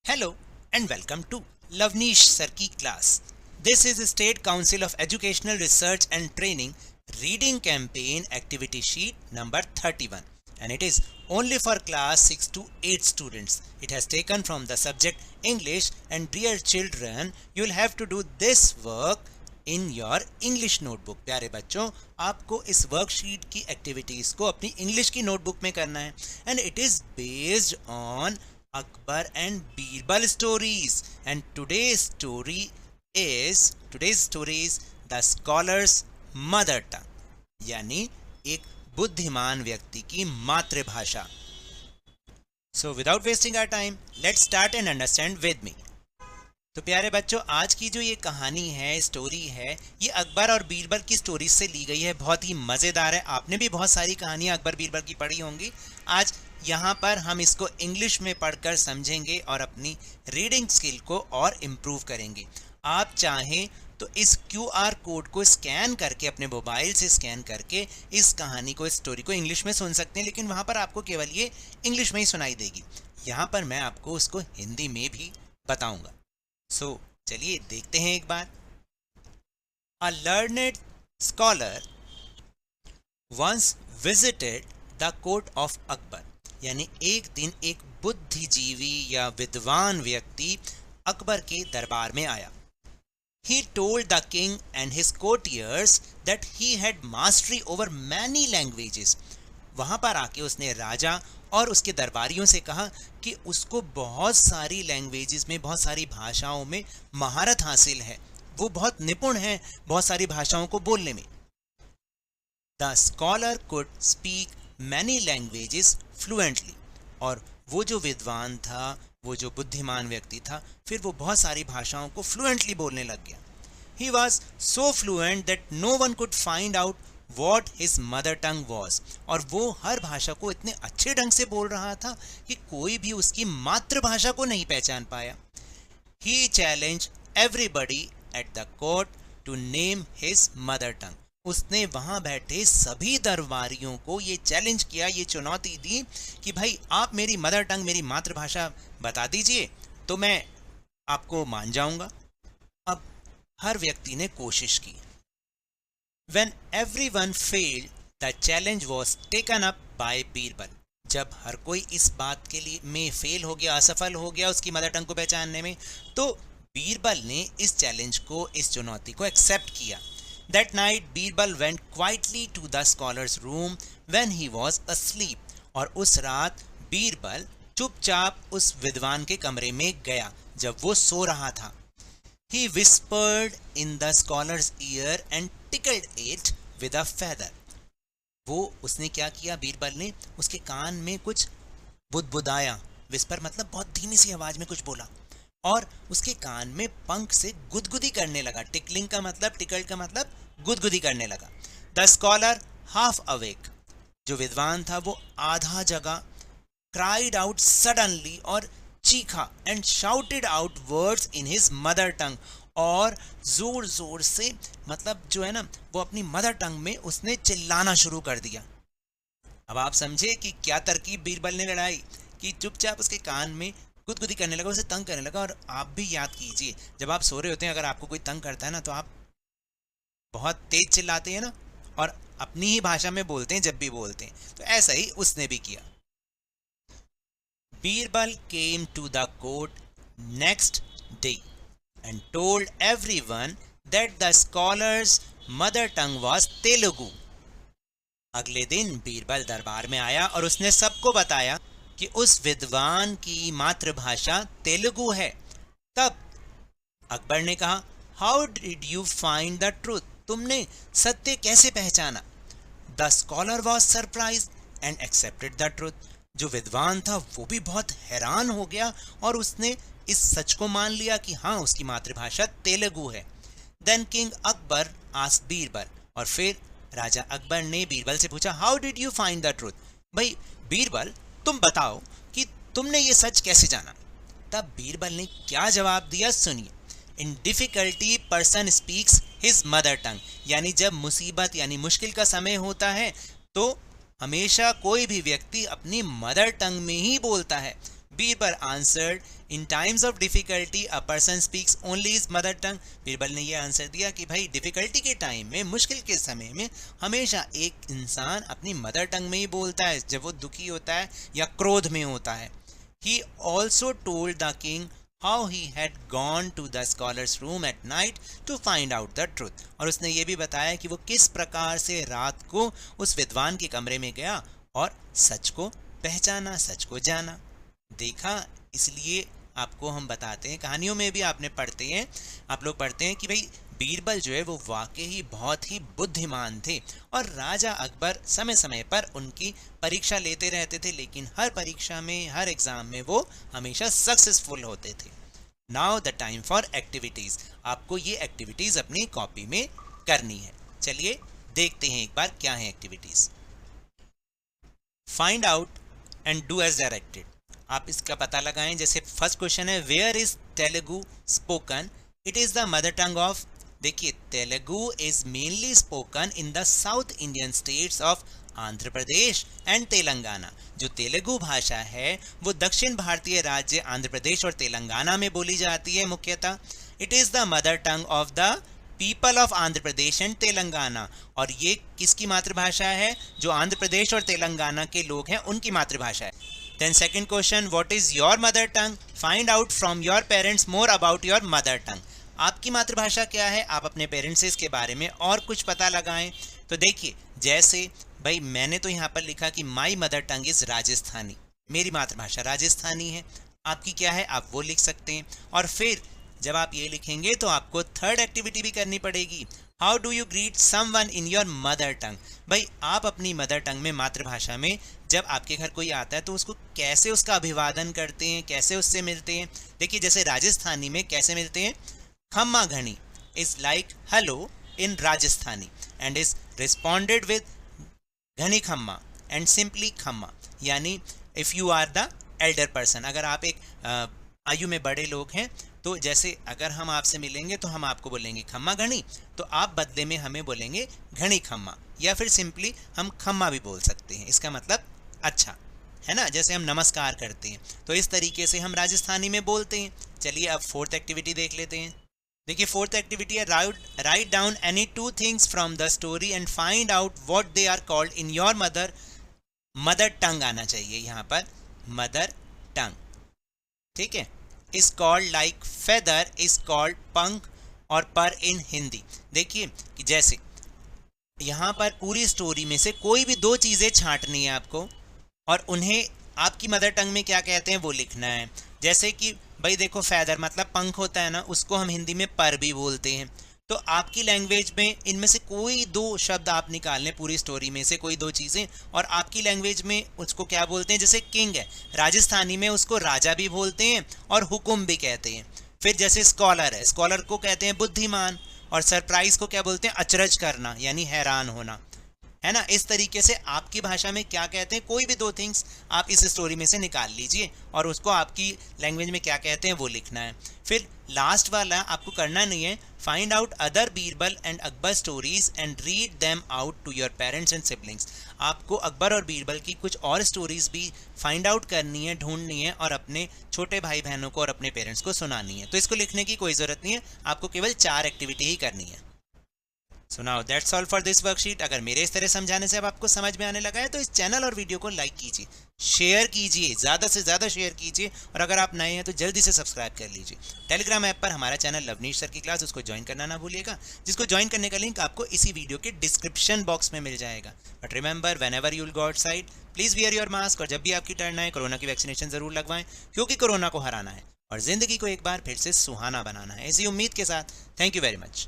Hello and welcome to Lavneesh Sir की class. This is State Council of Educational Research and Training Reading Campaign Activity Sheet number 31 and it is only for class 6 to 8 students. It has taken from the subject English and dear children, you will have to do this work in your English notebook. प्यारे बच्चों, आपको इस worksheet की activities को अपनी English की notebook में करना है and it is based on Akbar and Birbal stories and today's story is the scholar's mother tongue यानी एक बुद्धिमान व्यक्ति की मातृभाषा. So without wasting our time, let's start and understand with me. तो प्यारे बच्चों, आज की जो ये कहानी है, स्टोरी है, ये अकबर और बीरबल की स्टोरी से ली गई है. बहुत ही मज़ेदार है. आपने भी बहुत सारी कहानियाँ अकबर बीरबल की पढ़ी होंगी. आज यहाँ पर हम इसको इंग्लिश में पढ़कर समझेंगे और अपनी रीडिंग स्किल को और इम्प्रूव करेंगे. आप चाहें तो इस QR कोड को स्कैन करके, अपने मोबाइल से स्कैन करके इस कहानी को, इस स्टोरी को इंग्लिश में सुन सकते हैं, लेकिन वहाँ पर आपको केवल ये इंग्लिश में ही सुनाई देगी. यहाँ पर मैं आपको उसको हिंदी में भी बताऊँगा. सो चलिए देखते हैं एक बार. A learned scholar once visited the court of Akbar. यानी एक दिन एक बुद्धिजीवी या विद्वान व्यक्ति अकबर के दरबार में आया. He told the king and his courtiers that he had mastery over many languages. वहाँ पर आके उसने राजा और उसके दरबारियों से कहा कि उसको बहुत सारी लैंग्वेजेस में, बहुत सारी भाषाओं में महारत हासिल है. वो बहुत निपुण है बहुत सारी भाषाओं को बोलने में. The scholar could speak many languages fluently. और वो जो विद्वान था, वो जो बुद्धिमान व्यक्ति था, फिर वो बहुत सारी भाषाओं को फ्लुएंटली बोलने लग गया. He was so fluent that no one could find out what his mother tongue was. और वो हर भाषा को इतने अच्छे ढंग से बोल रहा था कि कोई भी उसकी मातृभाषा को नहीं पहचान पाया. He challenged everybody at the court to name his mother tongue. उसने वहाँ बैठे सभी दरबारियों को ये चैलेंज किया, ये चुनौती दी कि भाई आप मेरी मदर टंग, मेरी मातृभाषा बता दीजिए तो मैं आपको मान जाऊंगा. अब हर व्यक्ति ने कोशिश की. When everyone failed, the challenge was taken up by Birbal. जब हर कोई इस बात के लिए में फेल हो गया, असफल हो गया उसकी मदर टंग को पहचानने में, तो बीरबल ने इस चैलेंज को, इस चुनौती को एक्सेप्ट किया. That night Birbal went quietly to the scholar's room when he was asleep. और उस रात बीरबल चुपचाप उस विद्वान के कमरे में गया जब वो सो रहा था. He whispered in the scholar's ear and tickled it with a feather. उसने क्या किया, बीरबल ने उसके कान में कुछ बुदबुदाया. विस्पर मतलब बहुत धीमी सी आवाज में कुछ बोला और उसके कान में पंख से गुदगुदी करने लगा. टिकलिंग का मतलब, टिकल का मतलब गुदगुदी करने लगा. द स्कॉलर हाफ अवेक, जो विद्वान था वो आधा जगा, क्राइड आउट सडनली, और चीखा, and shouted out words in his mother tongue, और जोर जोर से, मतलब जो है ना, वो अपनी मदर टंग में उसने चिल्लाना शुरू कर दिया. अब आप समझे कि क्या तरकीब बीरबल ने लड़ाई, कि चुपचाप उसके कान में गुदगुदी करने लगा, उसे तंग करने लगा. और आप भी याद कीजिए, जब आप सो रहे होते हैं, अगर आपको कोई तंग करता है ना, तो आप बहुत तेज चिल्लाते हैं ना, और अपनी ही भाषा में बोलते हैं जब भी बोलते हैं. तो ऐसा ही उसने भी किया. Birbal came to the court next day and told everyone that the scholar's mother tongue was Telugu. अगले दिन बीरबल दरबार में आया और उसने सबको बताया कि उस विद्वान की मातृभाषा तेलुगु है. तब अकबर ने कहा, how did you find the truth? तुमने सत्य कैसे पहचाना? The scholar was surprise and accepted the truth. जो विद्वान था वो भी बहुत हैरान हो गया और उसने इस सच को मान लिया कि हाँ, उसकी मातृभाषा तेलुगु है. Then king Akbar asked Birbal, और फिर राजा अकबर ने बीरबल से पूछा, how did you find the truth? भाई बीरबल, तुम बताओ कि तुमने ये सच कैसे जाना? तब बीरबल ने क्या जवाब दिया, सुनिए. In difficulty person speaks his mother tongue. यानी जब मुसीबत यानी मुश्किल का समय होता है तो हमेशा कोई भी व्यक्ति अपनी मदर टंग में ही बोलता है. Birbal answered, in times of difficulty a person speaks only his mother tongue. Birbal ने ये आंसर दिया कि भाई डिफिकल्टी के टाइम में, मुश्किल के समय में हमेशा एक इंसान अपनी मदर टंग में ही बोलता है जब वो दुखी होता है या क्रोध में होता है। He also told the king how he had gone to the scholar's room at night to find out the truth। और उसने ये भी बताया कि वो किस प्रकार से रात को उस विद्वान के कमरे में गया और सच को पहचाना, सच को जाना। देखा, इसलिए आपको हम बताते हैं, कहानियों में भी आपने पढ़ते हैं, आप लोग पढ़ते हैं कि भाई बीरबल जो है वो वाकई ही बहुत ही बुद्धिमान थे और राजा अकबर समय समय पर उनकी परीक्षा लेते रहते थे, लेकिन हर परीक्षा में, हर एग्जाम में वो हमेशा सक्सेसफुल होते थे। Now the time for activities. आपको ये एक्टिविटीज अपनी कॉपी में करनी है। चलिए देखते हैं एक बार क्या है activities. Find out and do as directed. आप इसका पता लगाएं। जैसे फर्स्ट क्वेश्चन है, where is Telugu spoken? It is the mother tongue of. देखिए, Telugu is mainly spoken in the South Indian states of Andhra Pradesh and Telangana. जो तेलुगु भाषा है वो दक्षिण भारतीय राज्य आंध्र प्रदेश और तेलंगाना में बोली जाती है मुख्यतः। It is the mother tongue of the people of Andhra Pradesh and Telangana. और ये किसकी मातृभाषा है? जो आंध्र प्रदेश और तेलंगाना के लोग हैं उनकी मातृभाषा है। Then second question, what is your mother tongue? Find out from your parents more about your mother tongue. आपकी मातृभाषा क्या है? आप अपने पेरेंट्स से इसके बारे में और कुछ पता लगाएं। तो देखिए, जैसे भाई मैंने तो यहाँ पर लिखा कि my mother tongue is Rajasthani, मेरी मातृभाषा राजस्थानी है। आपकी क्या है? आप वो लिख सकते हैं। और फिर जब आप ये लिखेंगे तो आपको थर्ड एक्टिविटी भी करनी पड़ेगी। How do you greet someone in your mother टंग? भाई आप अपनी मदर टंग में, मातृभाषा में, जब आपके घर कोई आता है तो उसको कैसे उसका अभिवादन करते हैं, कैसे उससे मिलते हैं? देखिए, जैसे राजस्थानी में कैसे मिलते हैं? Khamma ghani is like hello in Rajasthani and is responded with ghani khamma and simply khamma. यानी if you are the elder person, अगर आप एक आयु में बड़े लोग हैं तो जैसे अगर हम आपसे मिलेंगे तो हम आपको बोलेंगे खम्मा घनी, तो आप बदले में हमें बोलेंगे घनी खम्मा, या फिर सिंपली हम खम्मा भी बोल सकते हैं। इसका मतलब अच्छा है ना, जैसे हम नमस्कार करते हैं तो इस तरीके से हम राजस्थानी में बोलते हैं। चलिए अब फोर्थ एक्टिविटी देख लेते हैं। देखिए, फोर्थ एक्टिविटी है, write down any two things from the story and find out what they are called in your mother tongue आना चाहिए यहाँ पर, मदर टंग। ठीक है, is called like feather is called pankh और पर इन हिंदी। देखिए कि जैसे यहाँ पर पूरी स्टोरी में से कोई भी दो चीज़ें छांटनी है आपको और उन्हें आपकी मदर टंग में क्या कहते हैं वो लिखना है। जैसे कि भाई देखो, फेदर मतलब पंख होता है ना, उसको हम हिंदी में पर भी बोलते हैं। तो आपकी लैंग्वेज में इनमें से कोई दो शब्द आप निकाल लें, पूरी स्टोरी में से कोई दो चीज़ें, और आपकी लैंग्वेज में उसको क्या बोलते हैं। जैसे किंग है, राजस्थानी में उसको राजा भी बोलते हैं और हुकुम भी कहते हैं। फिर जैसे स्कॉलर है, स्कॉलर को कहते हैं बुद्धिमान, और सरप्राइज को क्या बोलते हैं? अचरज करना, यानी हैरान होना, है ना। इस तरीके से आपकी भाषा में क्या कहते हैं, कोई भी दो थिंग्स आप इस स्टोरी में से निकाल लीजिए और उसको आपकी लैंग्वेज में क्या कहते हैं वो लिखना है। फिर लास्ट वाला आपको करना नहीं है, find out other Birbal and Akbar stories and read them out to your parents and siblings. आपको अकबर और बीरबल की कुछ और स्टोरीज भी फाइंड आउट करनी है, ढूंढनी है और अपने छोटे भाई बहनों को और अपने पेरेंट्स को सुनानी है। तो इसको लिखने की कोई ज़रूरत नहीं है, आपको केवल 4 एक्टिविटी ही करनी है। So now that's all for this worksheet. अगर मेरे इस तरह समझाने से अब आपको समझ में आने लगा है तो इस चैनल और वीडियो को लाइक कीजिए, शेयर कीजिए, ज़्यादा से ज़्यादा शेयर कीजिए, और अगर आप नए हैं तो जल्दी से सब्सक्राइब कर लीजिए। टेलीग्राम ऐप पर हमारा चैनल लवनीश सर की क्लास, उसको ज्वाइन करना ना भूलिएगा, जिसको ज्वाइन करने का लिंक आपको इसी वीडियो के डिस्क्रिप्शन बॉक्स में मिल जाएगा। But remember, when ever you'll go outside please wear your mask, और जब भी आपकी टर्न आए कोरोना की वैक्सीनेशन ज़रूर लगवाएं, क्योंकि कोरोना को हराना है और ज़िंदगी को एक बार फिर से सुहाना बनाना है। इसी उम्मीद के साथ थैंक यू वेरी मच।